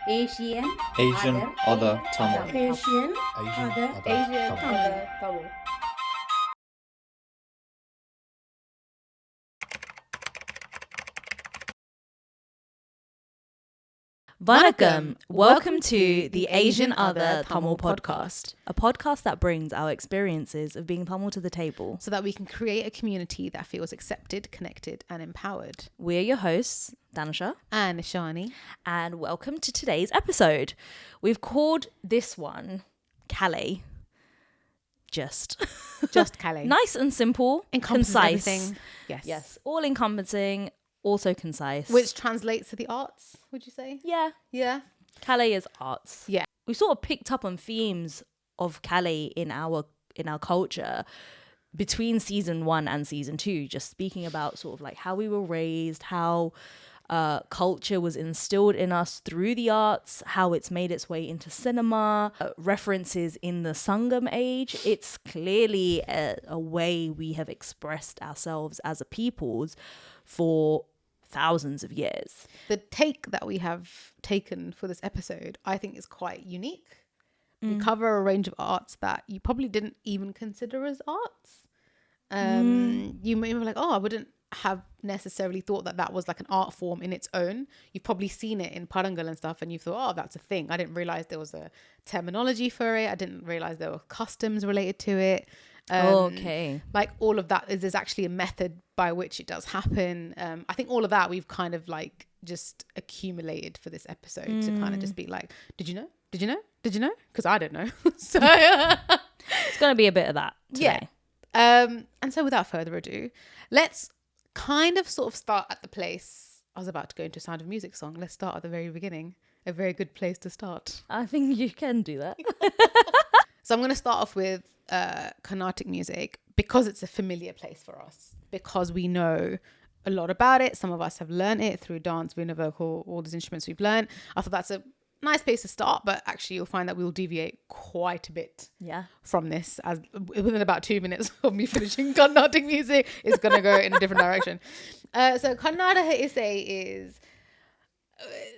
Asian, Asian, other, Tamil. Asian, Asian, other, other, Tamil. Tamil. Vanakkam, welcome to the Asian Other Tamil podcast, a podcast that brings our experiences of being Tamil to the table. So that we can create a community that feels accepted, connected and empowered. We're your hosts, Thanusha And Nishani. and welcome to today's episode. We've called this one Kalai. Just Kalai. nice and simple, Encompasses concise. everything. Yes, all encompassing, also concise. Which translates to the arts, would you say? yeah, Yeah. Kalai is arts. Yeah. We sort of picked up on themes of Kalai in our culture between season 1 and season 2, just speaking about sort of like how we were raised, how culture was instilled in us through the arts, how it's made its way into cinema, references in the Sangam age. It's clearly a way we have expressed ourselves as a peoples for thousands of years. The take that we have taken for this episode, I think is quite unique. We cover a range of arts that you probably didn't even consider as arts. You may be like, oh, I wouldn't have necessarily thought that was like an art form in its own. You've probably seen it in Paadalgal and stuff and you thought, oh, that's a thing. I didn't realize there was a terminology for it. I didn't realize there were customs related to it. Okay. Like all of that there's actually a method by which it does happen. I think all of that we've kind of like just accumulated for this episode to kind of just be like, did you know? Did you know? Did you know? Because I don't know. So It's going to be a bit of that today. yeah. And so without further ado, let's kind of sort of start at the place. I was about to go into Sound of Music song. Let's start at the very beginning. A very good place to start. I think you can do that. So I'm going to start off with Carnatic music because it's a familiar place for us, because we know a lot about it. Some of us have learned it through dance, vina, vocal, all these instruments we've learned. I thought that's a nice place to start, but actually you'll find that we'll deviate quite a bit from this, as within about 2 minutes of me finishing Carnatic music is going to go in a different direction. So Karnataka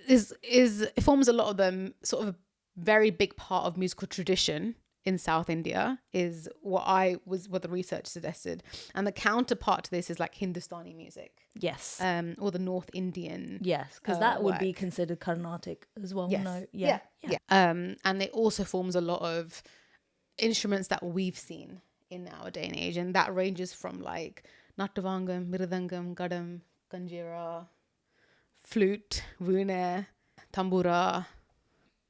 it forms a lot of them, sort of a very big part of musical tradition in South India, is what the research suggested. And the counterpart to this is like Hindustani music. Yes. Or the North Indian. Yes, because that would be work. considered Carnatic as well. Yes. No. Yeah. And it also forms a lot of instruments that we've seen in our day and age. And that ranges from like Nattavangam, Miridangam, Gadam, Kanjira, flute, Veena, Tambura,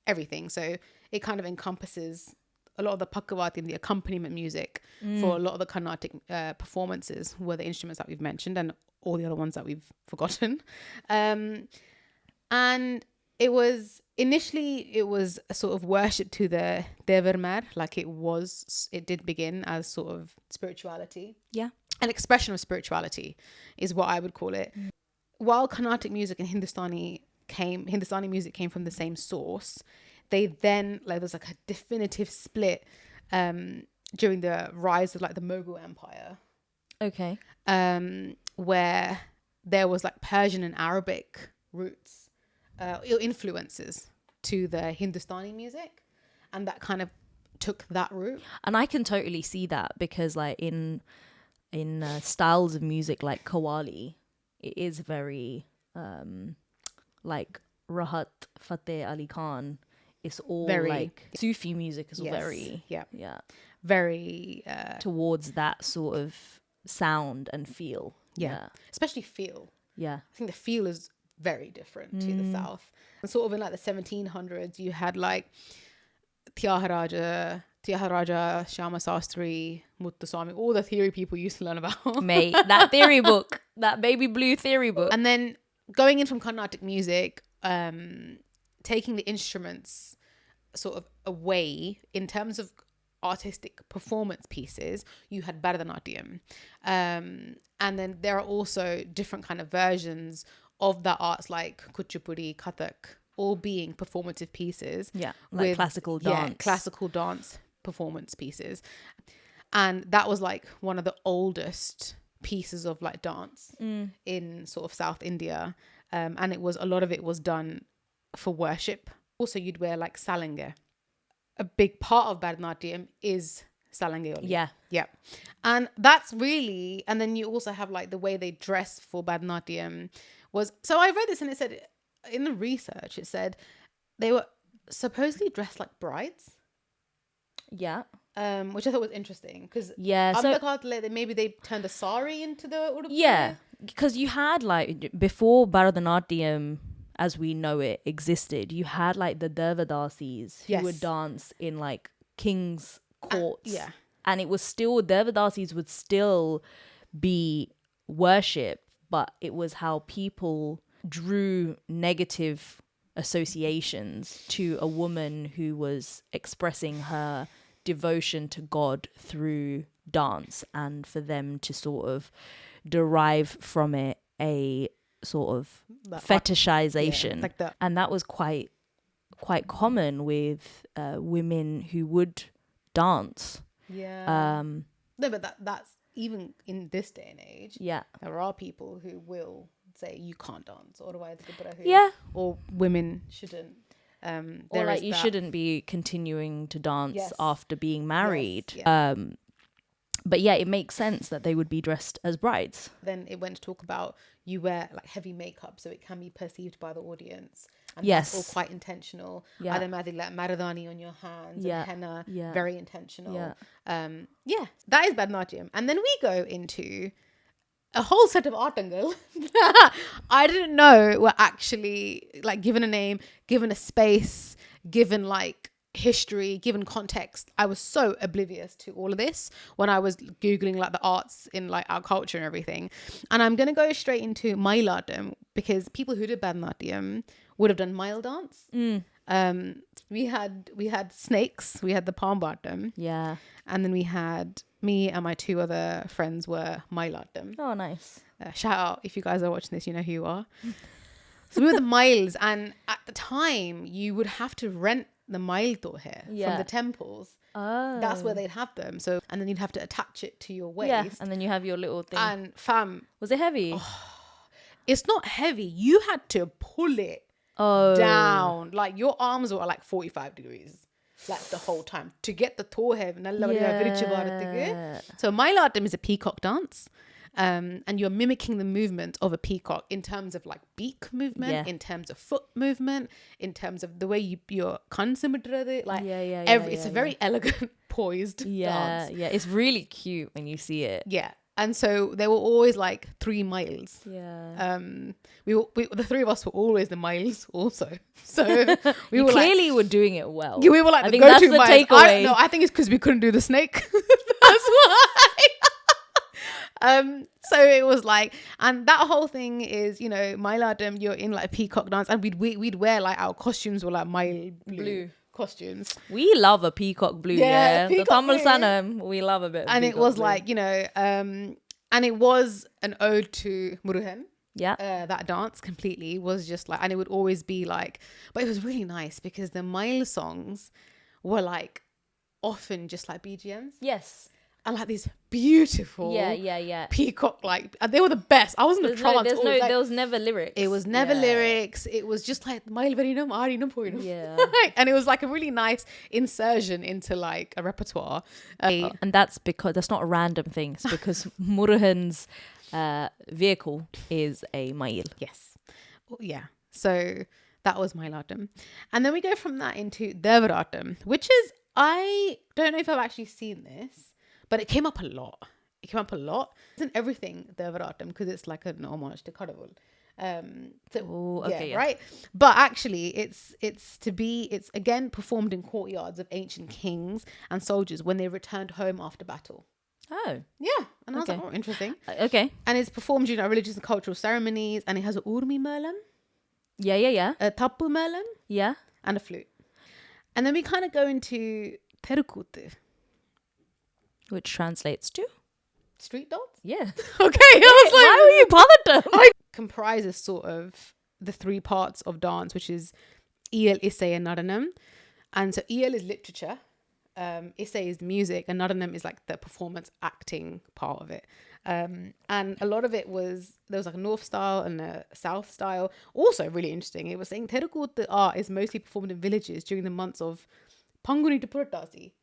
everything. So it kind of encompasses a lot of the Pakawati and the accompaniment music for a lot of the Carnatic performances were the instruments that we've mentioned and all the other ones that we've forgotten. And it was a sort of worship to the Devermer, like it did begin as sort of spirituality. Yeah. An expression of spirituality is what I would call it. While Carnatic music and Hindustani music came from the same source, they then, like, there's like a definitive split during the rise of like the Mughal Empire. Okay. Where there was like Persian and Arabic roots, influences to the Hindustani music, and that kind of took that route. And I can totally see that because like in styles of music like Qawwali, it is very like Rahat Fateh Ali Khan. It's all Very, like Sufi music is Yes. very Very towards that sort of sound and feel. especially feel. Yeah. I think the feel is very different to the South. And sort of in like the 1700s, you had like Tyagaraja, Shama Sastri, Muthuswami, all the theory people used to learn about. Mate, that theory book, that baby blue theory book. And then going in from Carnatic music, taking the instruments sort of away in terms of artistic performance pieces, you had Bharatanatyam. And then there are also different kind of versions of that arts like Kuchipudi, Kathak, all being performative pieces. Yeah, like classical dance. Yeah, classical dance performance pieces. And that was like one of the oldest pieces of like dance in sort of South India. And a lot of it was done for worship Also, you'd wear like salanga. A big part of Bharatanatyam is salanga. Yeah. Yeah. And that's really, and then you also have like the way they dress for Bharatanatyam was, so I read this and it said, in the research, it said they were supposedly dressed like brides. Yeah. Which I thought was interesting because maybe they turned a sari into the udupu. Yeah, because you had like before Bharatanatyam as we know it existed, you had like the Devadasis who would dance in like king's courts. And it was still, Devadasis would still be worship, but it was how people drew negative associations to a woman who was expressing her devotion to God through dance, and for them to sort of derive from it a sort of fetishization. Like that. And that was quite common with women who would dance. Yeah. No, but that's even in this day and age. Yeah. There are people who will say you can't dance, otherwise or women shouldn't. Or like you shouldn't be continuing to dance after being married. But yeah, it makes sense that they would be dressed as brides. Then it went to talk about you wear like heavy makeup so it can be perceived by the audience. And that's all quite intentional. Yeah. Adamadi like maradani on your hands and henna, very intentional. Yeah. That is Bharatanatyam. And then we go into a whole set of Aattams I didn't know were actually like given a name, given a space, given like history, given context. I was so oblivious to all of this when I was Googling like the arts in like our culture and everything. And I'm going to go straight into Aattam because people who did Bharatanatyam would have done mile dance. We had snakes, we had the palm Aattam. Yeah. And then we had me and my two other friends were Aattam. Oh, nice. Shout out if you guys are watching this, you know who you are. So we were the miles, and at the time you would have to rent the mile here from the temples. Oh. That's where they'd have them. So, and then you'd have to attach it to your waist. Yeah, and then you have your little thing. And fam, was it heavy? It's not heavy. You had to pull it down. Like your arms were like 45 degrees. Like the whole time to get the torhev. So Aattam is a peacock dance. And you're mimicking the movement of a peacock in terms of like beak movement, in terms of foot movement, in terms of the way you're consummate, like it's a very elegant, poised dance. Yeah, it's really cute when you see it. Yeah. And so they were always like 3 miles. Yeah. We the three of us were always the miles also. So we you were clearly were doing it well. Yeah, we were like I the think go-to that's the miles. takeaway. I think it's because we couldn't do the snake. That's why. So it was like, and that whole thing is, you know, Aattam, you're in like a peacock dance, and we'd wear like our costumes were like mile blue costumes. We love a peacock blue, yeah. The Tamil blue. Sanam, we love a bit of and it was blue. Like, you know, and it was an ode to Murugan. Yeah. That dance completely was just like, and it would always be like, but it was really nice because the mile songs were like often just like BGMs. Yes. And like these beautiful peacock, like, and they were the best. I was in a trance. There was never lyrics. It was never lyrics. It was just like Mile Verinam, Arinam Poinam. Yeah. And it was like a really nice insertion into like a repertoire. And that's because that's not a random thing. It's because Murugan's vehicle is a mile. Yes. Yeah. So that was Mile Aattam. And then we go from that into Devadaattam, which is, I don't know if I've actually seen this. But it came up a lot. Isn't everything Devadaattam because it's like an homage to Kadavul. Right? But actually, it's again performed in courtyards of ancient kings and soldiers when they returned home after battle. Oh. Yeah. And I was like, oh, interesting. Okay. And it's performed, you know, religious and cultural ceremonies, and it has a urmi Melam. Yeah. A tapu Melam. Yeah. And a flute. And then we kind of go into Koothu. Which translates to? Street dance? Yeah. Okay. I was like, why were you bothered? It comprises sort of the 3 parts of dance, which is Iyal, Issai and Nadanam. And so Iyal is literature. Issai is music. And Nadanam is like the performance acting part of it. And a lot of it there was like a north style and a south style. Also really interesting. It was saying Terracotta art is mostly performed in villages during the months of Panguni to Puratasi.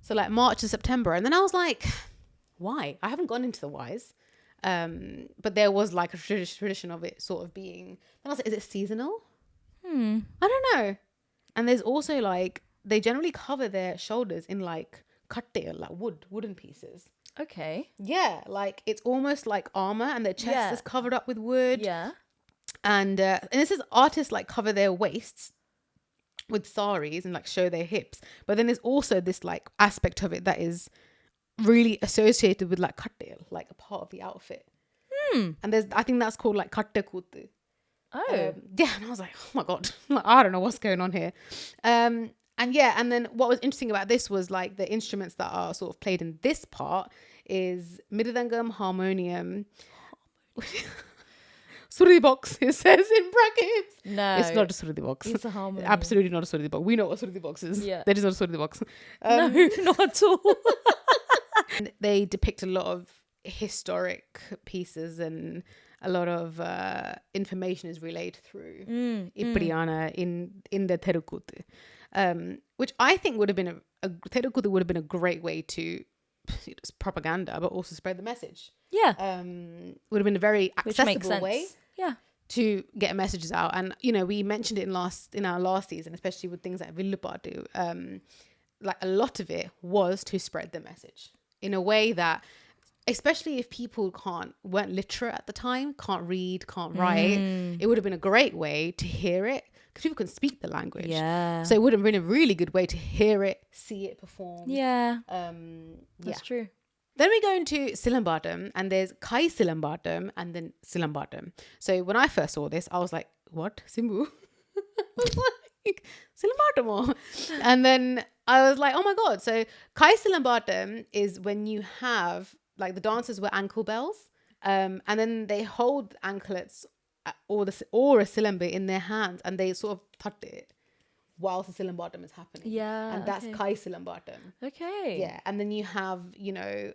So like March to September. And then I was like, why? I haven't gone into the whys. But there was like a tradition of it sort of being, then I was like, is it seasonal? I don't know. And there's also like, they generally cover their shoulders in like katte, like wooden pieces. Okay. Yeah, like it's almost like armor, and their chest is covered up with wood. Yeah. And this is artists like cover their waists with saris and like show their hips. But then there's also this like aspect of it that is really associated with like katte, like a part of the outfit. And I think that's called like katte Koothu. Oh. Yeah, and I was like, oh my god, like, I don't know what's going on here. And then what was interesting about this was like the instruments that are sort of played in this part is miridangam, harmonium, surdi box, it says in brackets. No. It's not a surdi box. It's a harmonium. Absolutely not a surdi box. We know what surdi box is. Yeah. That is not a surdi box. No, not at all. And they depict a lot of historic pieces, and a lot of information is relayed through Ipriana in the Terracotta. Which I think would have been Terracotta would have been a great way to propaganda, but also spread the message. Yeah. Would have been a very Which makes accessible sense. way Yeah. to get messages out. And we mentioned it in our last season, especially with things like Villupaatu. Like a lot of it was to spread the message in a way that, especially if people weren't literate at the time, can't read, can't write, it would have been a great way to hear it, because people can speak the language. Yeah. So it would have been a really good way to hear it, see it performed. Yeah. That's true. Then we go into Silambattam, and there's Kai Silambattam and then Silambattam. So when I first saw this, I was like, what? Simbu? Like, Silambattam. And then I was like, oh my God. So Kai Silambattam is when you have, like, the dancers wear ankle bells, and then they hold anklets or a silambe in their hands, and they sort of touch it whilst the Silambattam is happening. Yeah. And that's Kai Silambattam. Okay. Yeah. And then you have,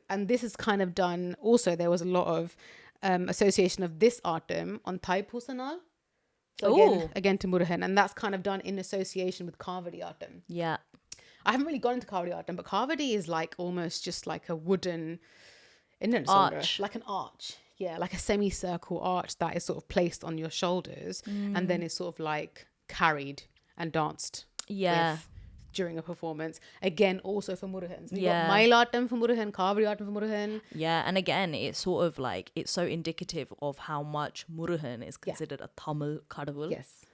and this is kind of done, also there was a lot of association of this Aattam on Taipu Sanal. So again to Murugan, and that's kind of done in association with Kavadi Aattam. Yeah. I haven't really gone into Kavadi Aattam, but Kavadi is like almost just like a wooden Arch. like an arch. Yeah, like a semicircle arch that is sort of placed on your shoulders, and then is sort of like carried and danced with during a performance. Again, also for Murugan. So we've got Mailattam for Murugan, Kavadi Aattam for Murugan. Yeah, and again, it's sort of like, it's so indicative of how much Murugan is considered a Tamil kadavul. Yes.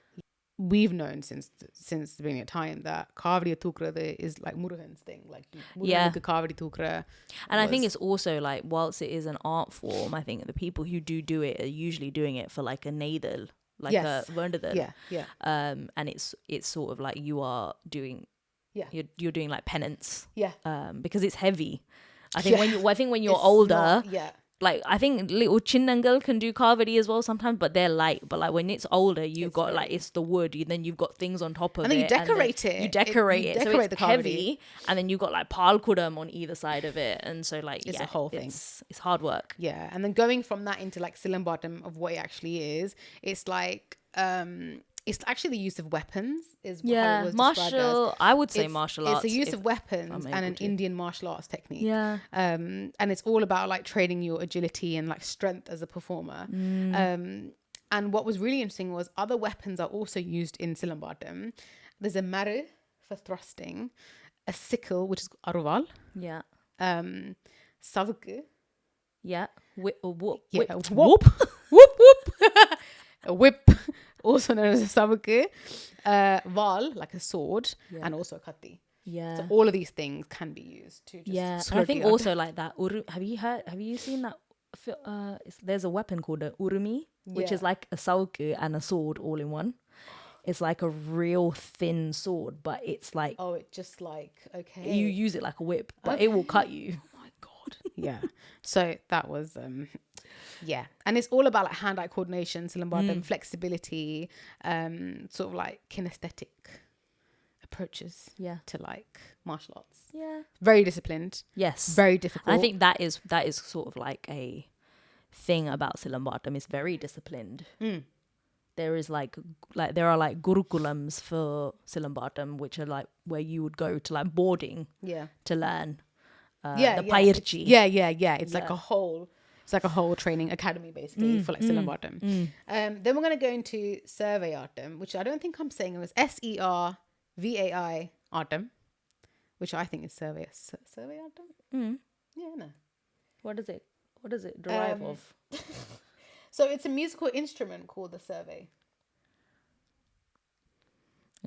We've known since the beginning of time that Kavadi Thukra is like Murugan's thing. Like Kavadi Thukra. And I think it's also like, whilst it is an art form, I think the people who do it are usually doing it for like a neidel, like a vernadel. Yeah. And it's sort of like you are doing, you're doing like penance. Yeah. Because it's heavy. I think when you're older, like I think little chinnangal can do kavadi as well sometimes, but they're light. But like when it's older, you've got like, it's the wood, then you've got things on top of it. And then you decorate it. You decorate it. So it's the heavy. And then you've got like palkudam on either side of it. And so like, it's a whole thing. It's hard work. Yeah. And then going from that into like Silambattam of what it actually is, it's like, it's actually the use of weapons is how it was martial. I would say martial arts. It's a use of weapons and an Indian martial arts technique. Yeah. And it's all about like training your agility and like strength as a performer. And what was really interesting was other weapons are also used in Silambattam. There's a maru for thrusting, a sickle, which is aruval. Yeah. Savukku. Yeah. Whoop. Whoop. Whoop. A whip, also known as a savukku, val, like a sword, and also a katti. Yeah. So all of these things can be used to just and I think also like that. Have you seen that? There's a weapon called a urumi, which is like a sauku and a sword all in one. It's like a real thin sword, but it's like, it's just like, okay, you use it like a whip, but it will cut you. Oh my god. Yeah. So that was and it's all about like hand-eye coordination, Silambattam, flexibility, sort of like kinesthetic approaches Yeah. to like martial arts. Yeah. Very disciplined. Yes. Very difficult. And I think that is sort of like a thing about Silambattam. It's very disciplined. There is like there are like gurukulams for Silambattam, which are like where you would go to like boarding to learn the pairchi. It's like a whole training academy basically for like Silambattam. Then we're going to go into Survey Aattam, which I don't think I'm saying it was SERVAI Aattam, which I think is Survey Aattam. Yeah, no. What does it derive of? So it's a musical instrument called the survey.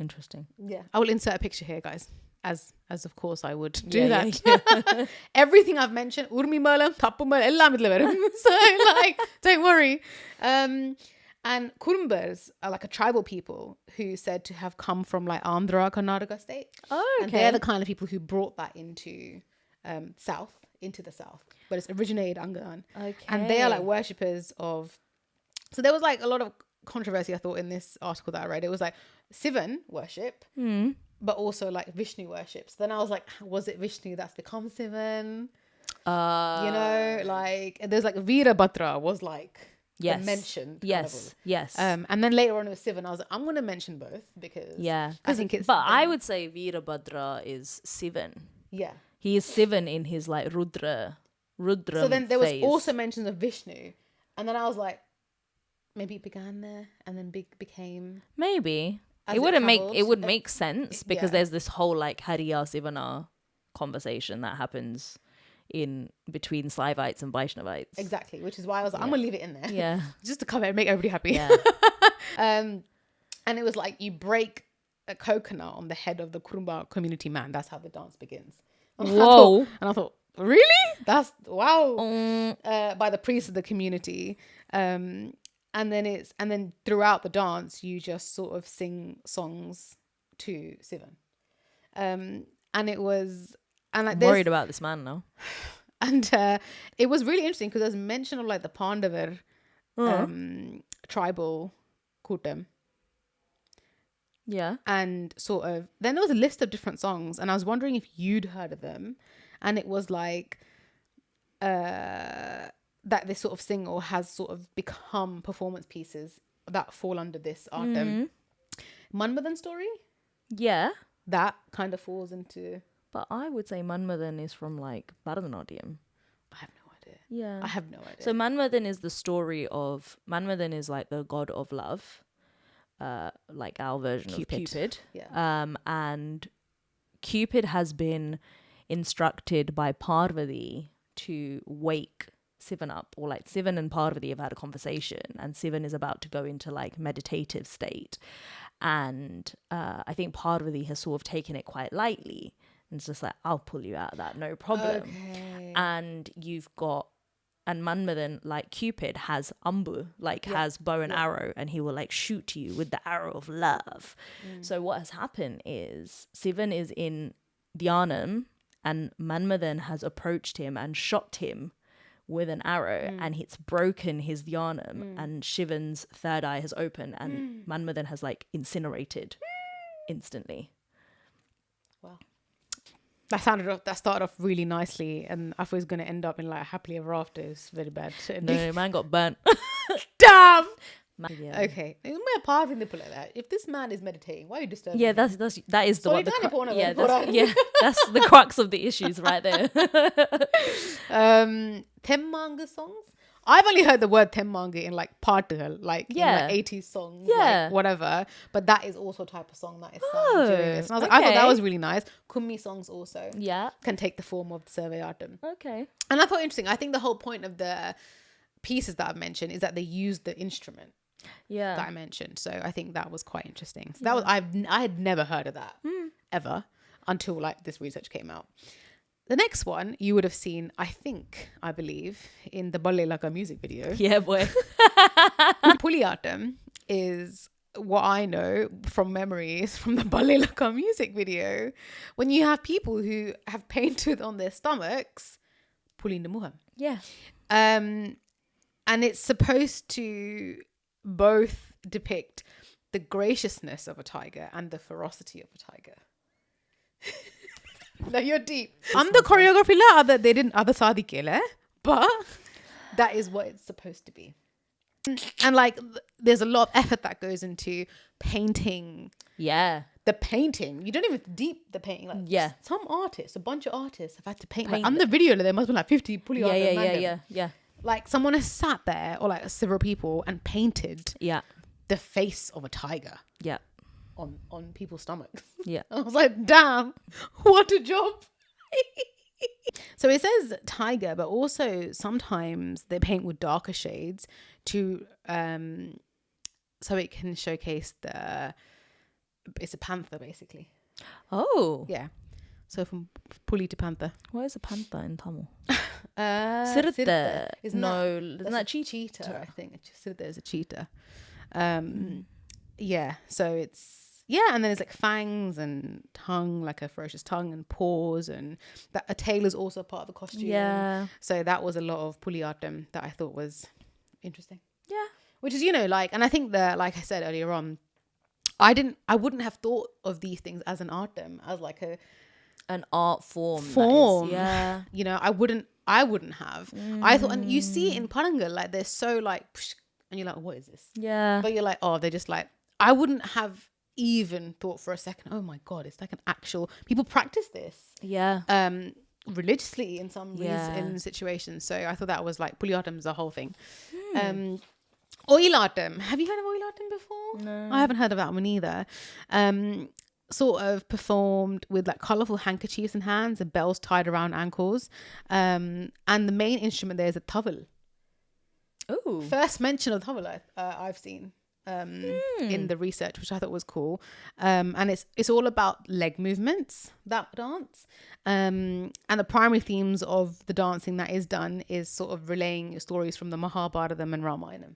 Interesting. Yeah, I will insert a picture here, guys, as of course I would do that. Everything I've mentioned, urmi melam, tappu melam, ellam idla varum. So like, don't worry. And Kurumbas are like a tribal people who said to have come from like Andhra, Karnataka state. Oh, okay. And they're the kind of people who brought that into the south, but it's originated Ungal. Okay. And they are like worshippers of. So there was like a lot of controversy, I thought, in this article that I read. It was like Sivan worship, but also like Vishnu worship. So then I was like, was it Vishnu that's become Sivan? You know, like there's like Veerabhadra was like mentioned. Yes. And then later on it was Sivan. I was like, I'm going to mention both because I think it's. But I would say Veerabhadra is Sivan. Yeah. He is Sivan in his like Rudra. So then there phase. was also mentions of Vishnu, and then I was like, maybe it began there and then became. Maybe it would make sense because there's this whole like Hariya Sivana conversation that happens in between Saivites and Vaishnavites. Exactly, which is why I was like, I'm gonna leave it in there. Yeah, just to cover it, make everybody happy. Yeah. And it was like you break a coconut on the head of the Kurumba community man. That's how the dance begins. Whoa! I thought, really? That's wow. By the priest of the community. And then throughout the dance, you just sort of sing songs to Sivan. And it was, and like I'm worried about this man now. And it was really interesting because there's mention of like the Pandavar tribal Kootam. Yeah. And sort of, then there was a list of different songs, and I was wondering if you'd heard of them. And it was like that this sort of sing or has sort of become performance pieces that fall under this Aattam. Manmadhan story? Yeah. That kind of falls into. But I would say Manmadhan is from like Bharatanatyam. I have no idea. Yeah. I have no idea. So Manmadhan is the story of, Manmadhan is like the god of love. Like our version of Cupid. Yeah. And Cupid has been instructed by Parvati to wake Sivan up, or like Sivan and Parvati have had a conversation, and Sivan is about to go into like meditative state, and I think Parvati has sort of taken it quite lightly and it's just like, I'll pull you out of that, no problem. Okay. And you've got, and Manmadhan, like Cupid, has Amba, like has bow and arrow, and he will like shoot you with the arrow of love. So what has happened is Sivan is in Dhyanam, and Manmadhan has approached him and shot him with an arrow, and it's broken his Dhyanam, and Shivan's third eye has opened, and Manmadhan has like incinerated instantly. Wow. That started off really nicely, and I thought it was going to end up in like happily ever after. It's very bad. No, man got burnt. Damn. Yeah. Okay, if this man is meditating, why are you disturbing? Yeah, him? that is the So one. That's the crux of the issues right there. Temmanga songs. I've only heard the word Temmanga in like Paadalgal, like in like 80s songs, like whatever. But that is also a type of song that is sung during this. And I was like, I thought that was really nice. Kummi songs also can take the form of the Survey Aattam. Okay. And I thought interesting. I think the whole point of the pieces that I've mentioned is that they use the instrument that I mentioned. So I think that was quite interesting. So that was I had never heard of that ever until like this research came out. The next one you would have seen, I believe, in the Balle Laka music video. Yeah, boy. Puli Aattam is what I know from memories from the Balle Laka music video. When you have people who have painted on their stomachs, Puli Namuham. Yeah. And it's supposed to both depict the graciousness of a tiger and the ferocity of a tiger. No, you're deep. I'm the choreography la they didn't other sadi kele, but that is what it's supposed to be. And like there's a lot of effort that goes into painting. Yeah. The painting, you don't even deep the painting. Like Yeah. some artists, a bunch of artists have had to paint. Paint Like on the video, there must be like 50 Puli Aattam. Yeah. Like someone has sat there, or like several people, and painted Yeah. the face of a tiger Yeah. on people's stomachs. Yeah. I was like, damn, what a job. So it says tiger, but also sometimes they paint with darker shades to so it can showcase it's a panther basically. Oh. Yeah. So from Puli to panther. What is a panther in Tamil? Sirte. Isn't that cheetah? I think Sirte is a cheetah. Yeah. So it's and then it's like fangs and tongue, like a ferocious tongue, and paws, and that a tail is also part of the costume. Yeah. So that was a lot of Puli Aattam that I thought was interesting. Yeah. Which is, like, and I think that, like I said earlier on, I wouldn't have thought of these things as an Aattam, as like an art form. Yeah. I wouldn't have. I thought, and you see in Paadalgal, like they're so like, psh, and you're like, what is this? Yeah. But you're like, oh, they're just like, I wouldn't have even thought for a second, oh my God, it's like an actual, people practice this. Yeah. Religiously in some in situations. So I thought that was like, Puli Aattam is a whole thing. Oil Aattam. Have you heard of Oil Aattam before? No. I haven't heard of that one either. Sort of performed with like colourful handkerchiefs in hands and bells tied around ankles. And the main instrument there is a tawal. Oh. First mention of tawal I've seen in the research, which I thought was cool. And it's all about leg movements, that dance. And the primary themes of the dancing that is done is sort of relaying stories from the Mahabharata and Ramayana.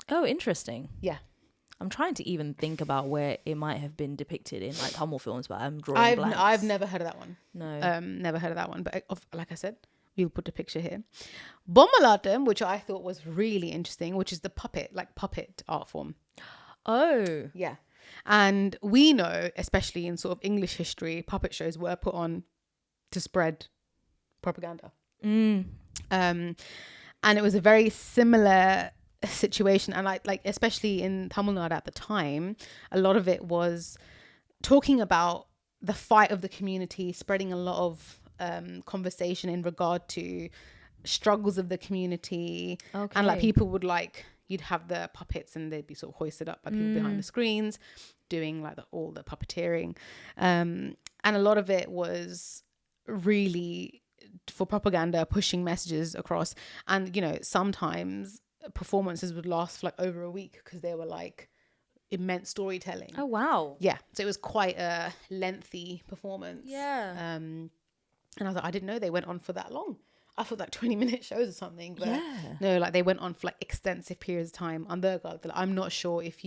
Oh, interesting. Yeah. I'm trying to even think about where it might have been depicted in like Tamil films, but I'm drawing blanks. I've never heard of that one. No. Never heard of that one. But like I said, we'll put a picture here. Bommal Aattam, which I thought was really interesting, which is the puppet art form. Oh. Yeah. And we know, especially in sort of English history, puppet shows were put on to spread propaganda. And it was a very similar situation, and like especially in Tamil Nadu at the time, a lot of it was talking about the fight of the community, spreading a lot of conversation in regard to struggles of the community. Okay. And like people would like, you'd have the puppets and they'd be sort of hoisted up by people behind the screens doing like all the puppeteering, and a lot of it was really for propaganda, pushing messages across. And sometimes performances would last for like over a week because they were like immense storytelling. Oh wow. Yeah, so it was quite a lengthy performance. Yeah. And I was like, I didn't know they went on for that long. I thought like 20-minute shows or something, but Yeah. no, like they went on for like extensive periods of time. I'm not sure if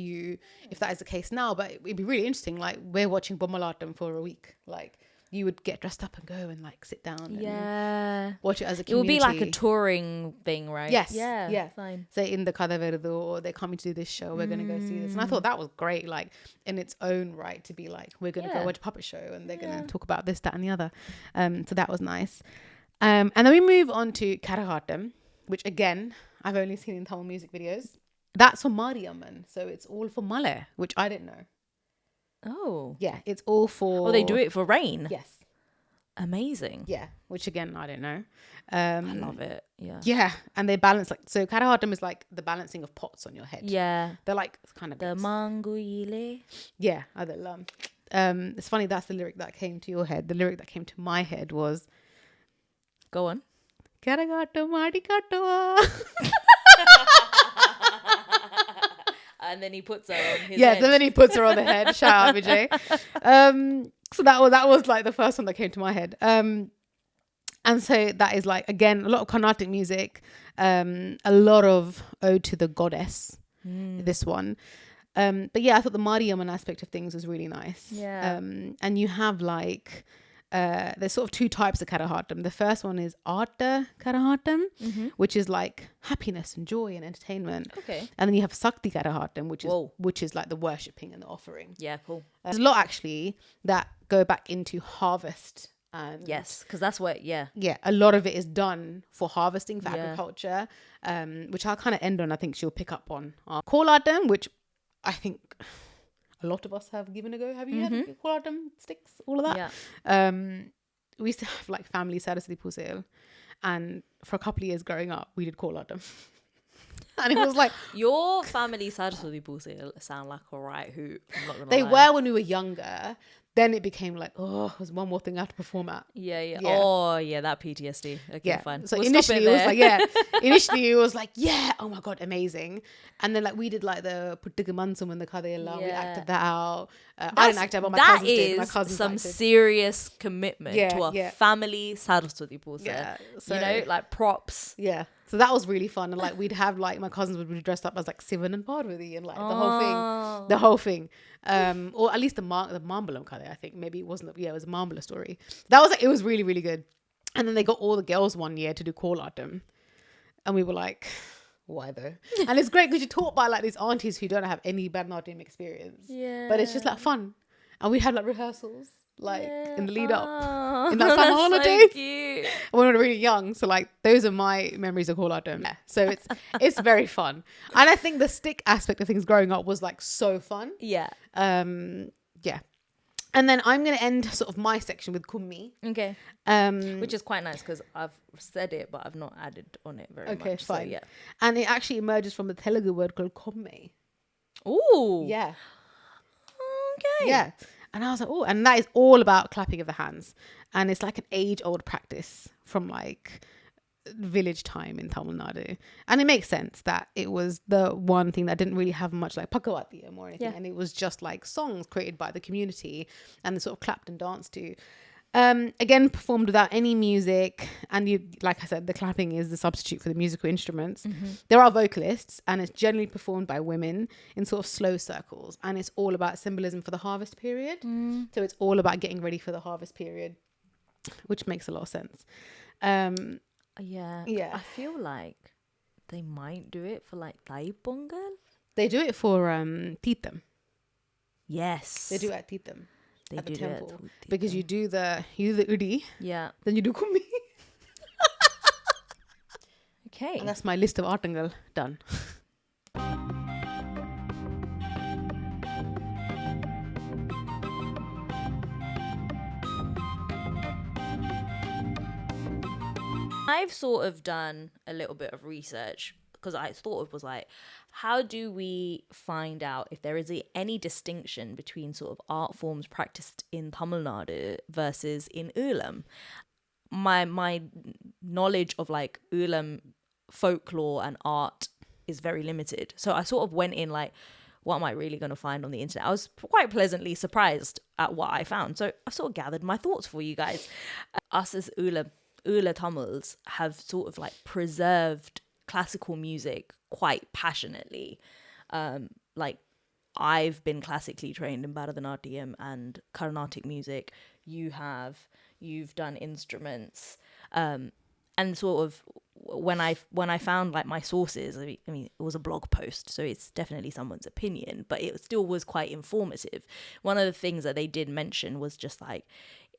that is the case now, but it'd be really interesting. Like we're watching Bommal Aattam for a week. Like you would get dressed up and go and like sit down and watch it as a community. It would be like a touring thing, right? Yes. Yeah. Fine. Say in the Kada Verdu, or they're coming to do this show, we're going to go see this. And I thought that was great, like in its own right, to be like, we're going to go watch a puppet show and they're going to talk about this, that and the other. So that was nice. And then we move on to Karakaattam, which again, I've only seen in Tamil music videos. That's for Mariamman. So it's all for Male, which I didn't know. Oh. Yeah, it's all for... Oh, they do it for rain? Yes. Amazing. Yeah, which again, I don't know. I love it. Yeah. Yeah, and they balance like... So Karakaattam is like the balancing of pots on your head. Yeah. They're like kind of... The manguile. Yeah, it's funny, that's the lyric that came to your head. The lyric that came to my head was... Go on. Karakaattam adikattava. And then he puts her on his yes, head. and then he puts her on the head. Shout out, Vijay. So that was like the first one that came to my head. And so that is like, again, a lot of Carnatic music, a lot of ode to the goddess, this one. But yeah, I thought the Mariamman aspect of things was really nice. Yeah. And you have like there's sort of two types of Karakaattam. The first one is Atta Karakaattam, which is like happiness and joy and entertainment. Okay. And then you have Sakti Karakaattam, Whoa. which is like the worshipping and the offering. Yeah, cool. There's a lot actually that go back into harvest. And Yes, because that's what, yeah. a lot of it is done for harvesting, for Yeah. agriculture, which I'll kind of end on. I think she'll pick up on Aattam, which I think a lot of us have given a go. Have you had Aattam sticks, all of that? Yeah. We used to have like family Saraswati Pusil, and for a couple of years growing up, we did Aattam. And it was like, Your family Saraswati Pusil sound like a right hoot. I'm not gonna they lie. were when we were younger. Then it became like, oh, there's one more thing I have to perform at. Yeah. Yeah. Oh, yeah, that PTSD. Okay, Yeah. fine. So We'll stop initially it was there. like, yeah. Initially it was like, yeah, oh my God, amazing. And then like we did like the Puttikumansum and the Kadayala. We Yeah. acted that out. I didn't act it out, but my that cousins did. My is cousins some acted. serious commitment Yeah, to a yeah. family Saraswati Pusil. Yeah. You know, like props. Yeah. So that was really fun. And like we'd have like my cousins would be dressed up as like Sivan and Parvati and like the whole thing. Or at least the Mambalam Kadai, I think. Maybe it wasn't, it was a Mambala story. That was like, it was really, really good. And then they got all the girls one year to do Aattam. And we were like, why though? And it's great because you're taught by like these aunties who don't have any Bharatanatyam experience. Yeah. But it's just like fun. And we had like rehearsals like in the lead up. Oh, in that summer that's holidays. So cute. When we were really young. So like those are my memories of Aattam. Yeah. So it's very fun. And I think the stick aspect of things growing up was like so fun. Yeah. Yeah. And then I'm going to end sort of my section with Kummi. Okay. Which is quite nice because I've said it, but I've not added on it very much. Okay, fine. So, yeah. And it actually emerges from the Telugu word called Kummi. Ooh. Yeah. Okay. Yeah. And I was like, oh, and that is all about clapping of the hands. And it's like an age-old practice from like village time in Tamil Nadu. And it makes sense that it was the one thing that didn't really have much like Pakavathiyam or anything. Yeah. And it was just like songs created by the community and they sort of clapped and danced to. Again, performed without any music. And you, like I said, the clapping is the substitute for the musical instruments. There are vocalists and it's generally performed by women in sort of slow circles. And it's all about symbolism for the harvest period. So it's all about getting ready for the harvest period, which makes a lot of sense. Yeah. Yeah. I feel like they might do it for like Thai Pongal. They do it for Titham. Yes. They do it at Titham. They At the do it temple. at Because you do the Udi, Yeah. then you do Kummi. Okay. And that's my list of Artangal done. I've sort of done a little bit of research because I thought it was like, how do we find out if there is any distinction between sort of art forms practiced in Tamil Nadu versus in Eelam? My knowledge of like Eelam folklore and art is very limited. So I sort of went in like, what am I really going to find on the internet? I was quite pleasantly surprised at what I found. So I've sort of gathered my thoughts for you guys. Us as Ula Tamils have sort of like preserved classical music quite passionately. Like I've been classically trained in Bharatanatyam and Carnatic music. You've done instruments. And sort of when I found like my sources, I mean it was a blog post, so it's definitely someone's opinion, but it still was quite informative. One of the things that they did mention was just like,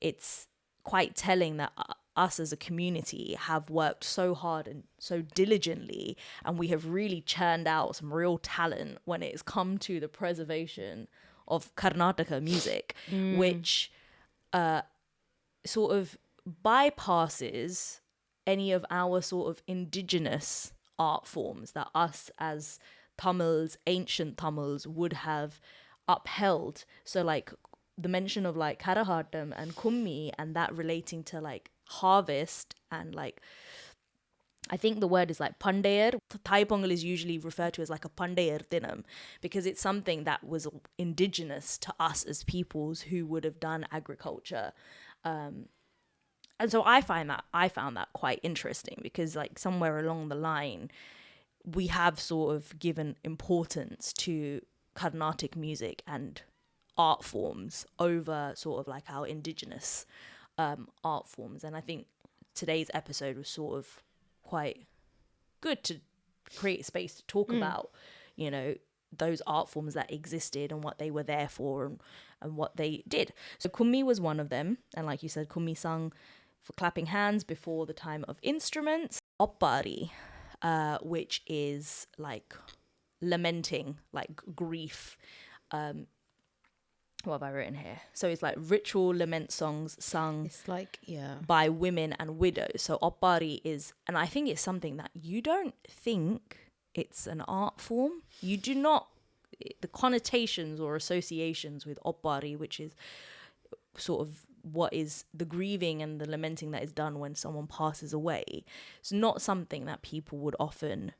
it's quite telling that us as a community have worked so hard and so diligently, and we have really churned out some real talent when it's come to the preservation of Karnataka music, which sort of bypasses any of our sort of indigenous art forms that us as Tamils, ancient Tamils, would have upheld. So like the mention of like Karakaattam and Kummi and that relating to like harvest and like, I think the word is like Pandayar. Thai Pongal is usually referred to as like a Pandayar Dinam because it's something that was indigenous to us as peoples who would have done agriculture. And so I found that quite interesting because like somewhere along the line, we have sort of given importance to Carnatic music and art forms over sort of like our indigenous art forms. And I think today's episode was sort of quite good to create space to talk about, you know, those art forms that existed and what they were there for and what they did. So Kummi was one of them. And like you said, Kummi sung for clapping hands before the time of instruments. Oppaari, which is like lamenting, like grief. What have I written here? So it's like ritual lament songs sung It's like, yeah. by women and widows. So Oppaari is, and I think it's something that you don't think it's an art form. You do not, the connotations or associations with Oppaari, which is sort of what is the grieving and the lamenting that is done when someone passes away, it's not something that people would often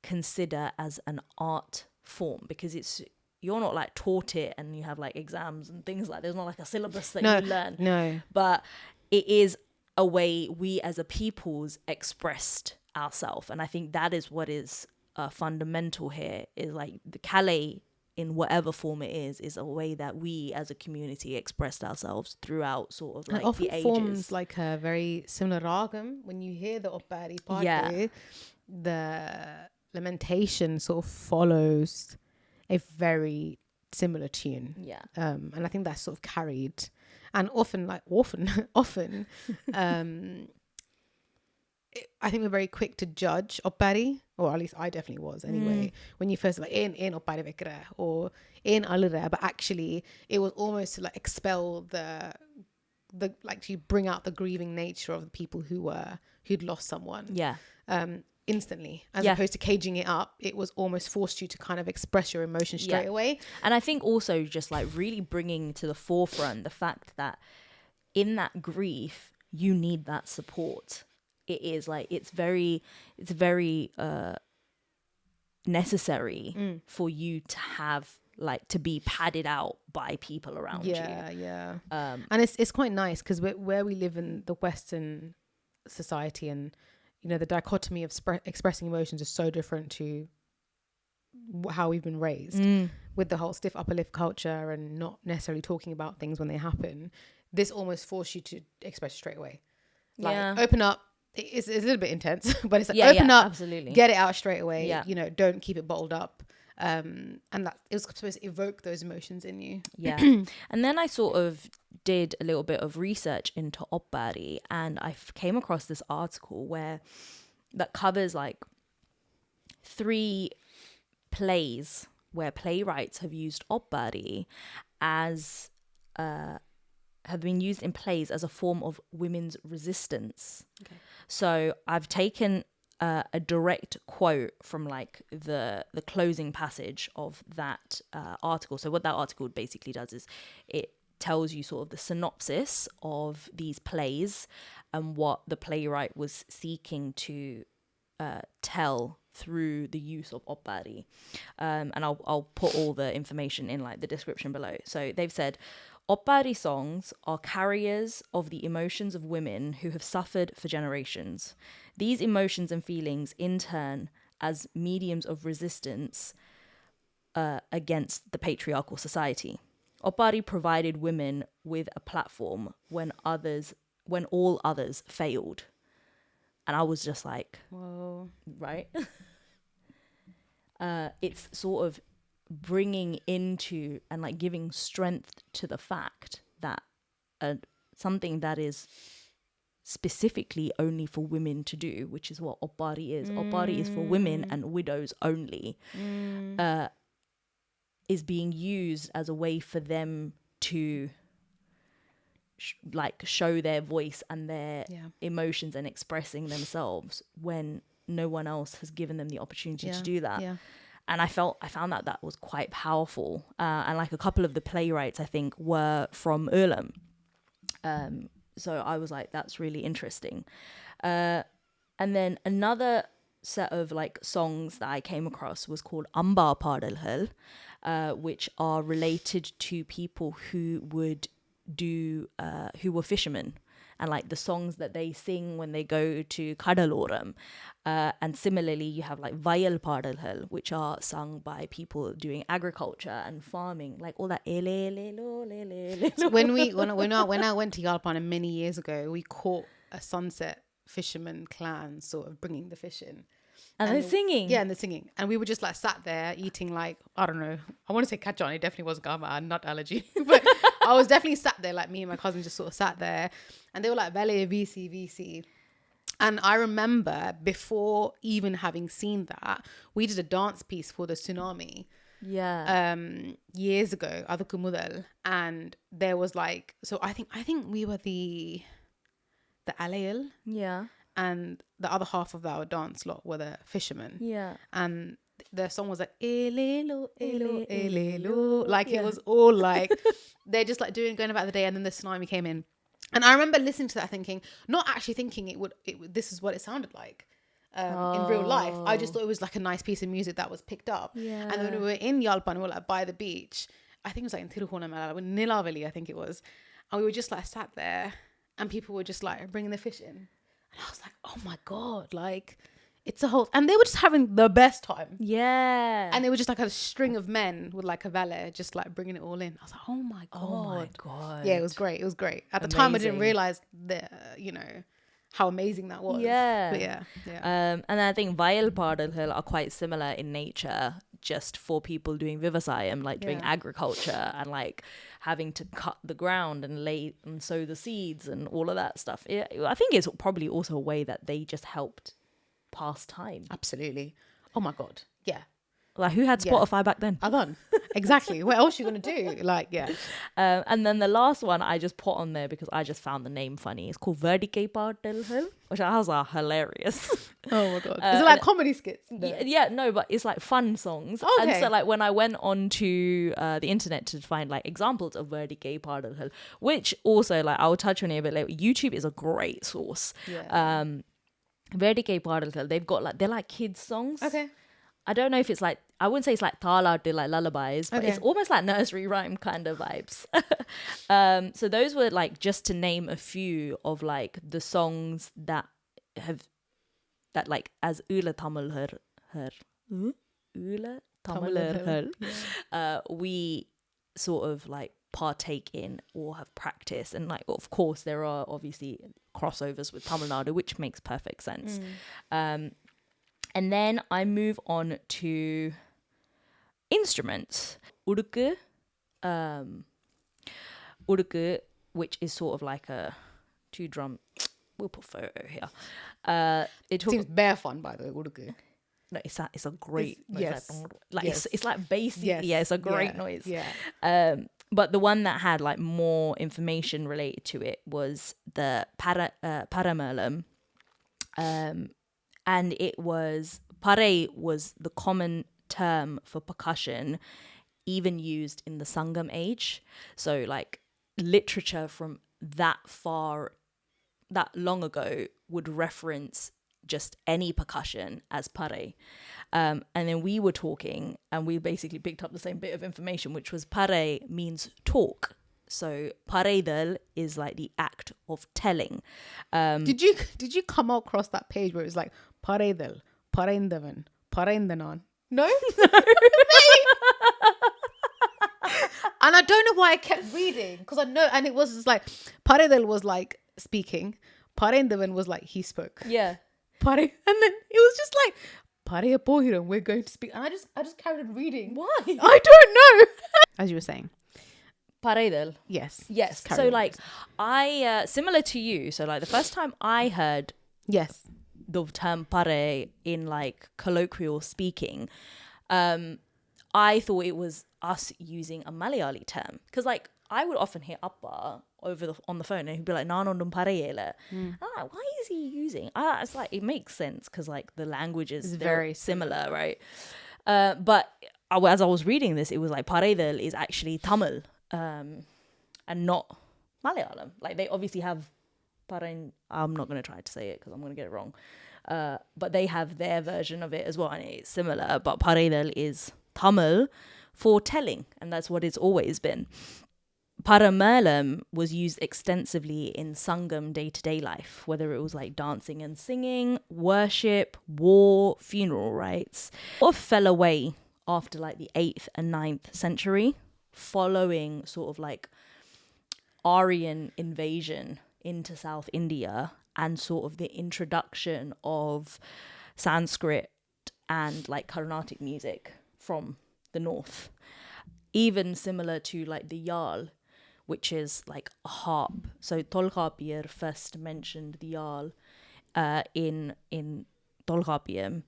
consider as an art form, because it's, you're not like taught it and you have like exams and things like, there's not like a syllabus that you learn. No. But it is a way we as a peoples expressed ourselves. And I think that is what is fundamental here, is like the Kalai, in whatever form it is a way that we as a community expressed ourselves throughout sort of like it often the ages. forms like a very similar ragam. When you hear the Oppaari part, the lamentation sort of follows a very similar tune. Yeah. And I think that's sort of carried, and often, I think we're very quick to judge Oppaari, or at least I definitely was anyway, when you first like in Oppaari vekra or in alura, but actually it was almost to like expel the like to bring out the grieving nature of the people who'd lost someone. Yeah. Instantly, as opposed to caging it up. It was almost forced you to kind of express your emotions straight away. And I think also just like really bringing to the forefront the fact that in that grief you need that support. It is like it's very necessary for you to have like to be padded out by people around you. And it's quite nice because where we live in the Western society, and you know, the dichotomy of expressing emotions is so different to how we've been raised with the whole stiff upper lip culture and not necessarily talking about things when they happen. This almost forced you to express straight away. Like open up. It's a little bit intense, but it's like open up, absolutely. Get it out straight away. Yeah. You know, don't keep it bottled up. And that it was supposed to evoke those emotions in you. Yeah. And then I sort of did a little bit of research into Oppaari, and I came across this article that covers like 3 plays where playwrights have used Oppaari as have been used in plays as a form of women's resistance. Okay. So I've taken a direct quote from like the closing passage of that article. So what that article basically does is it tells you sort of the synopsis of these plays and what the playwright was seeking to tell through the use of Oppaari. And I'll put all the information in like the description below. So they've said, Oppaari songs are carriers of the emotions of women who have suffered for generations. These emotions and feelings, in turn, as mediums of resistance against the patriarchal society. Oppaari provided women with a platform when all others failed. And I was just like, whoa, right? It's sort of bringing into and like giving strength to the fact that something that is specifically only for women to do, which is what Oppaari is. Oppaari is for women and widows only, is being used as a way for them to show their voice and their emotions and expressing themselves when no one else has given them the opportunity to do that. And I found that was quite powerful. And like a couple of the playwrights, I think, were from Eelam. So I was like, that's really interesting. And then another set of like songs that I came across was called Amba Paadalgal, which are related to people who were fishermen and like the songs that they sing when they go to Kadaloram. And similarly, you have like Vayal Paadalgal, which are sung by people doing agriculture and farming, like all that. So when I went to Yalpana many years ago, we caught a sunset fisherman clan sort of bringing the fish in. And they're singing. Yeah, and they're singing. And we were just like sat there eating like, I don't know. I want to say kachan. It definitely wasn't gama, nut allergy. But I was definitely sat there, like me and my cousin just sort of sat there. And they were like, Vele, VC. And I remember before even having seen that, we did a dance piece for the tsunami. Yeah. Years ago, Adukku Mudal. And there was like, so I think we were the Alayal. Yeah. And the other half of our dance lot were the fishermen. Yeah. And their song was like elelo, elo, elelo. Like it was all like they're just like going about the day, and then the tsunami came in. And I remember listening to that thinking, not actually thinking it would this is what it sounded like in real life. I just thought it was like a nice piece of music that was picked up. Yeah. And then when we were in Yalpan, we were like by the beach. I think it was like in Tiruhonamala, Nilaveli, I think it was. And we were just like sat there, and people were just like bringing the fish in. And I was like, oh my God, like it's a whole, and they were just having the best time. Yeah. And they were just like a string of men with like a valet, just like bringing it all in. I was like, oh my God. Oh my God. Yeah, it was great. It was great. At the time, I didn't Amazing. realize how amazing that was. Yeah. But yeah. And I think Vayal Paadalgal are quite similar in nature, just for people doing vivasayam, like doing agriculture and like having to cut the ground and lay and sow the seeds and all of that stuff. I think it's probably also a way that they just helped pass time. Absolutely. Oh my God. Yeah. Like, who had Spotify back then? Adhan. Exactly. What else are you going to do? Like, yeah. And then the last one I just put on there because I just found the name funny. It's called Verdike Paadalgal, which I was hilarious. Oh my God. Is it like comedy skits? No, but it's like fun songs. Okay. And so like when I went on the internet to find like examples of Verdike Paadalgal, which also like I'll touch on it a bit later. YouTube is a great source. Yeah. Verdike Paadalgal, they've got like, they're like kids songs. Okay. I don't know if it's like, I wouldn't say it's like thalate, like lullabies, but it's almost like nursery rhyme kind of vibes. So those were like, just to name a few of like the songs that like as Ula Tamil we sort of like partake in or have practiced. And like, of course, there are obviously crossovers with Tamil Nadu, which makes perfect sense. And then I move on to instruments. Udukku, which is sort of like a 2-drum. We'll put photo here. It seems bare fun, by the way. Udukku. No, it's a great. Yes. Like Yes. it's like basic. Yes. Yeah, it's a great Yeah. noise. Yeah. But the one that had like more information related to it was the Melam. And it was, Parai was the common term for percussion, even used in the Sangam age. So like literature from that long ago would reference just any percussion as Parai. And then we were talking and we basically picked up the same bit of information, which was Parai means talk. So Paadalgal is like the act of telling. Did you come across that page where it was like Paadalgal, Paraindavan, Paraindanan? No? And I don't know why I kept reading, because I know, and it was just like Paadalgal was like speaking, Paraindavan was like he spoke. Yeah. And then it was just like Parai Pohiram, we're going to speak, and I just carried on reading. Why? I don't know. As you were saying. Paadalgal. Yes. So like I similar to you, so like the first time I heard the term Parai in like colloquial speaking, I thought it was us using a Malayali term, because like I would often hear Appa on the phone and he'd be like Nanondum Parayela. I'm like, why is he using? It's like, it makes sense because like the language is very similar, right? But as I was reading this, it was like Paadalgal is actually Tamil. And not Malayalam. Like they obviously have Parai. I'm not going to try to say it because I'm going to get it wrong. But they have their version of it as well, and it's similar. But Paadalgal is Tamil for telling, and that's what it's always been. Melam was used extensively in Sangam day-to-day life, whether it was like dancing and singing, worship, war, funeral rites. Or fell away after like the 8th and 9th century, following sort of like Aryan invasion into South India and sort of the introduction of Sanskrit and like Carnatic music from the north. Even similar to like the Yaazh, which is like a harp. So Tolkapir first mentioned the Yaazh in Tolkapir,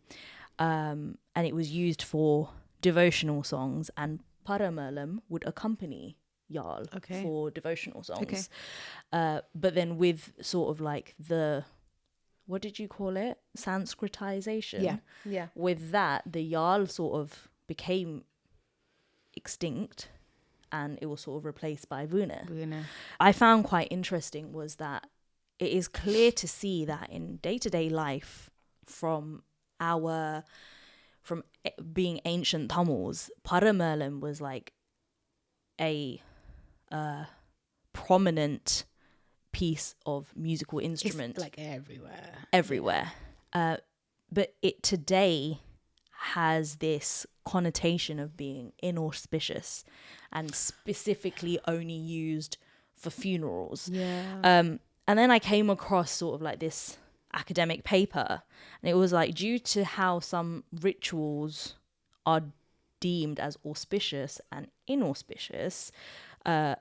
and it was used for devotional songs, and Paramelam would accompany Yaazh for devotional songs. But then with sort of like the, what did you call it? Sanskritization. Yeah. With that, the Yaazh sort of became extinct and it was sort of replaced by Vuna. I found quite interesting was that it is clear to see that in day-to-day life from being ancient Tamils, Paramelam was like a prominent piece of musical instrument. It's like everywhere. But it today has this connotation of being inauspicious and specifically only used for funerals. And then I came across sort of like this academic paper, and it was like, due to how some rituals are deemed as auspicious and inauspicious, the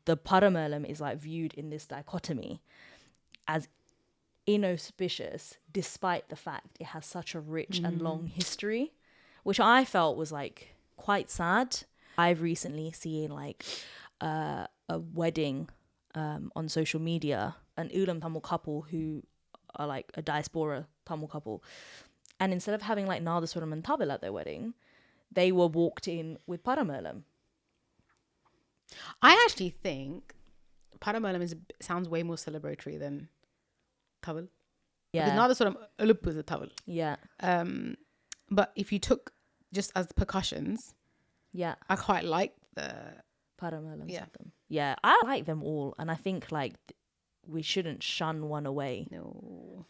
Paramelam is like viewed in this dichotomy as inauspicious, despite the fact it has such a rich and long history, which I felt was like quite sad. I've recently seen like a wedding on social media, an Eelam Tamil couple who are like a diaspora Tamil couple, and instead of having like Nadaswaram and Tabla at their wedding, they were walked in with Paramelam. I actually think Paramelam sounds way more celebratory than Tawil. Yeah. Because Nadaswaram Ulup is a Tawil. Yeah. But if you took just as the percussions, Yeah. I quite like the Paramelam. Yeah. Yeah. I like them all, and I think like we shouldn't shun one away. No.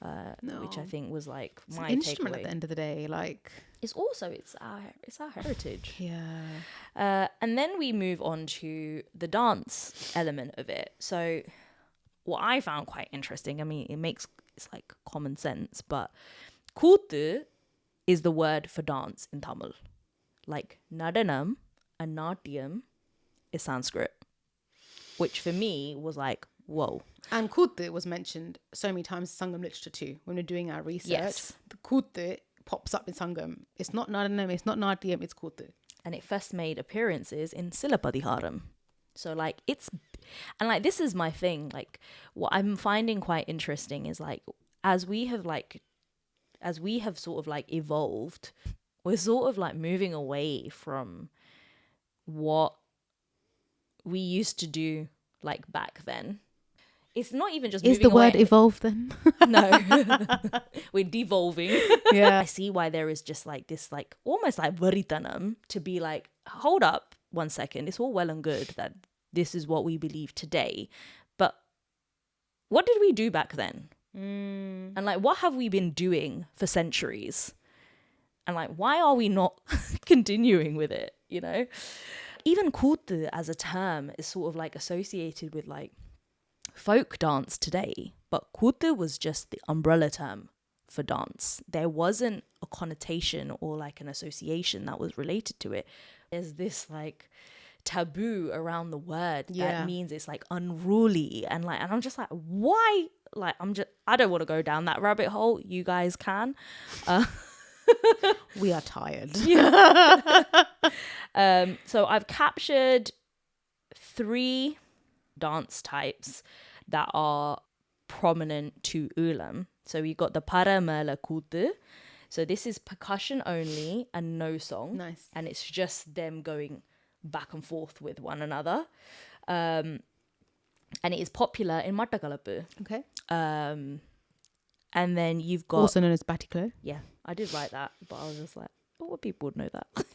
Which I think was like It's my an instrument takeaway. at the end of the day, like It's also it's our heritage. yeah. And then we move on to the dance element of it. So what I found quite interesting, I mean, it's like common sense, but Koothu is the word for dance in Tamil. Like Nadanam and Natyam is Sanskrit, which for me was like, whoa. And Koothu was mentioned so many times in Sangam literature too. When we're doing our research, Yes. the Koothu pops up in Sangam. It's not Nadanam, it's not Natyam, it's Koothu. And it first made appearances in Silambattam. So like and like this is my thing, like what I'm finding quite interesting is like as we have sort of like evolved, we're sort of like moving away from what we used to do like back then. It's not even just Is moving the word away. evolve then? No. We're devolving. Yeah. I see why there is just like this like almost like varitanam to be like, hold up 1 second, it's all well and good that this is what we believe today, but what did we do back then? And like what have we been doing for centuries? And like why are we not continuing with it, you know? Even Koothu as a term is sort of like associated with like folk dance today, but Koothu was just the umbrella term for dance. There wasn't a connotation or like an association that was related to it. There's this like taboo around the word that means it's like unruly, and I'm just like, why? Like I don't want to go down that rabbit hole. You guys can. We are tired. So I've captured 3 dance types that are prominent to Eelam. So we got the Paramela Koothu. So this is percussion only and no song. Nice. And it's just them going back and forth with one another. And it is popular in Mattakalappu. Okay. And then you've got... Also known as Batiklo. Yeah, I did write that, but I was just like, oh, people would know that.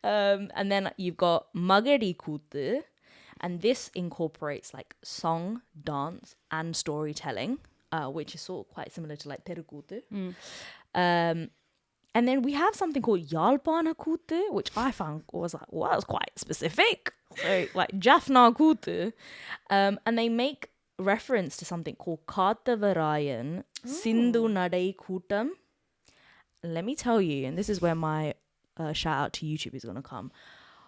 And then you've got Magadi Koothu, And this incorporates like song, dance, and storytelling, which is sort of quite similar to like Terukuthu. And then we have something called Yalpana Koothu, which I found was like, well, that was quite specific. So like Jaffna Koothu. And they make reference to something called Kathavarayan Sindhu Nadai Kootam. Let me tell you, and this is where my shout out to YouTube is going to come.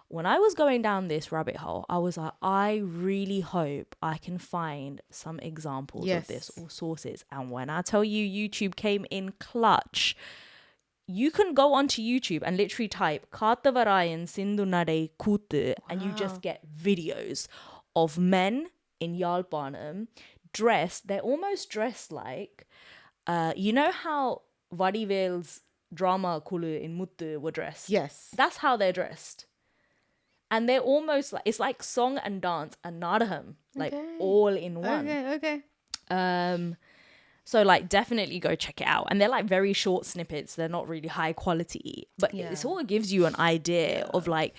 When I was going down this rabbit hole, I was like, I really hope I can find some examples of this or sources. And when I tell you YouTube came in clutch, you can go onto YouTube and literally type Kathavarayan Sindhu Nadai Koothu and you just get videos of men in Yalpanam dressed. They're almost dressed like, you know how Vadivel's drama kulu in Muthu were dressed? Yes. That's how they're dressed. And they're almost like, it's like song and dance and nadaham, like all in one. Okay. So like definitely go check it out. And they're like very short snippets. They're not really high quality, but it sort of gives you an idea of like,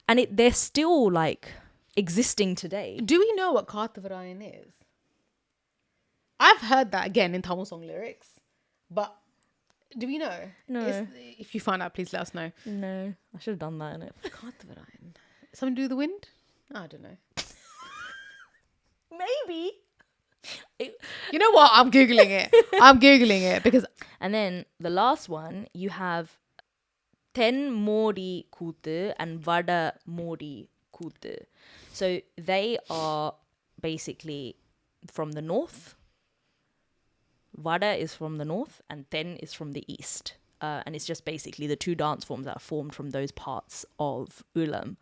and they're still like existing today. Do we know what Kathavarayan is? I've heard that again in Tamil song lyrics, but do we know? No. If you find out, please let us know. No, I should have done that in it. Kathavarayan. Something to do with the wind? I don't know. Maybe. You know what? I'm Googling it because... And then the last one, you have Ten Modi Koothu and Vada Modi Koothu. So they are basically from the north. Vada is from the north and Ten is from the east. And it's just basically the two dance forms that are formed from those parts of Ulam.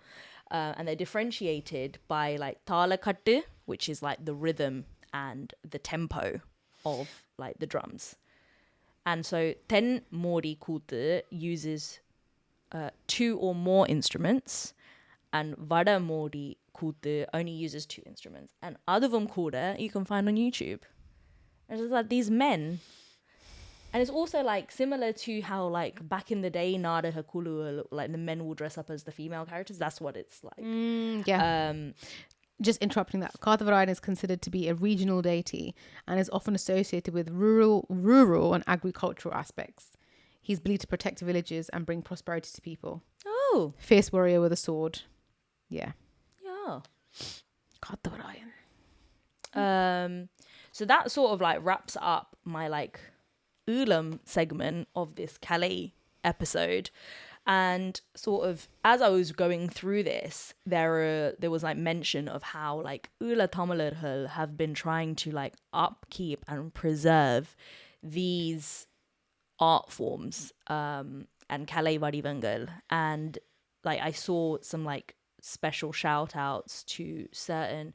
And they're differentiated by like Talakattu, which is like the rhythm and the tempo of like the drums. And so Ten Modi Koothu uses 2 or more instruments, and Vada Modi Koothu only uses 2 instruments. And Adavam Koda you can find on YouTube. And it's like these men. And it's also like similar to how like back in the day Nada Hakulu, like the men will dress up as the female characters. That's what it's like. Just interrupting that, Kathavarayan is considered to be a regional deity and is often associated with rural and agricultural aspects. He's believed to protect villages and bring prosperity to people. Oh. Fierce warrior with a sword. Yeah. Kathavarayan. So that sort of like wraps up my like Eelam segment of this Kalai episode. And sort of as I was going through this, there was like mention of how like Ula Tamilarhal have been trying to like upkeep and preserve these art forms and Kalai Vadivangal. And like I saw some like special shout outs to certain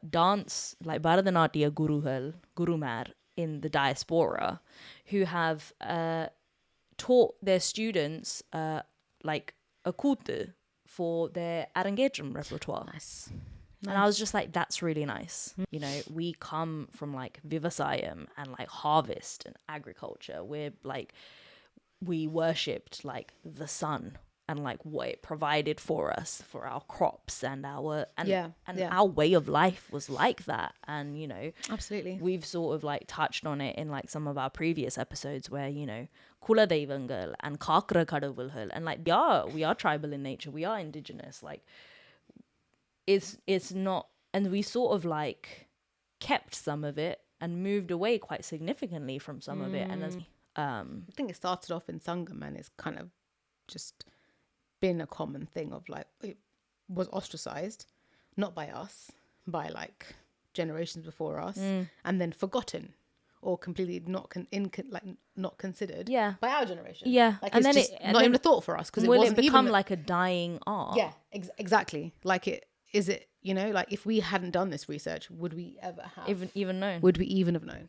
dance like Bharatanatyam Gurumar in the diaspora who have taught their students like a Koothu for their Arangetram repertoire. Nice. And I was just like, that's really nice. You know, we come from like Vivasayam and like harvest and agriculture. We're like, we worshipped like the sun and like what it provided for us, for our crops and our our way of life was like that. And you know, absolutely, we've sort of like touched on it in like some of our previous episodes where, you know, Kula Devangal and Kakra Kadavulhal, and like we are tribal in nature, we are indigenous, like it's not, and we sort of like kept some of it and moved away quite significantly from some of it. And as I think it started off in Sangam and it's kind of just been a common thing of like it was ostracized, not by us, by like generations before us, and then forgotten or completely not considered by our generation. Like and it's then just not even a thought for us because it wasn't become even like a dying art. Exactly. Like it, you know, like if we hadn't done this research, would we ever have even known? Would we even have known?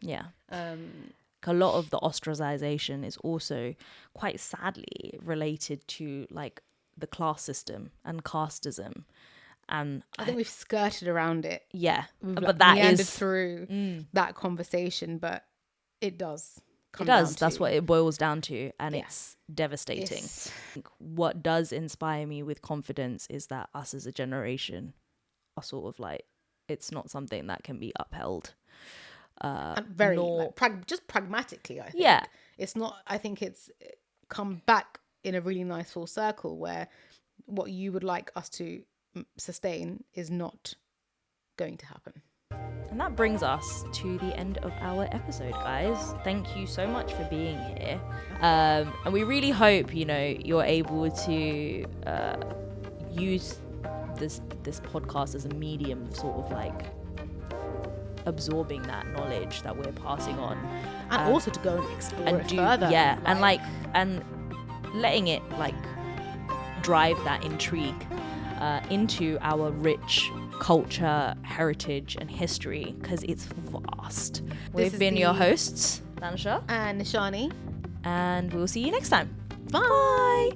A lot of the ostracization is also quite sadly related to like the class system and casteism, and I think we've skirted around it. But like that meandered is through that conversation, but it does. That's what it boils down to, and it's devastating. What does inspire me with confidence is that us as a generation are sort of like, it's not something that can be upheld. And very just pragmatically, I think. Yeah. It's not, I think it's come back in a really nice full circle where what you would like us to sustain is not going to happen. And that brings us to the end of our episode, guys. Thank you so much for being here. And we really hope, you're able to use this podcast as a medium of sort of like absorbing that knowledge that we're passing on. And also to go and explore it further. Yeah, and letting it like drive that intrigue into our rich culture, heritage and history, because it's vast. We've been your hosts, Thanusha and Nishani, and we'll see you next time. Bye.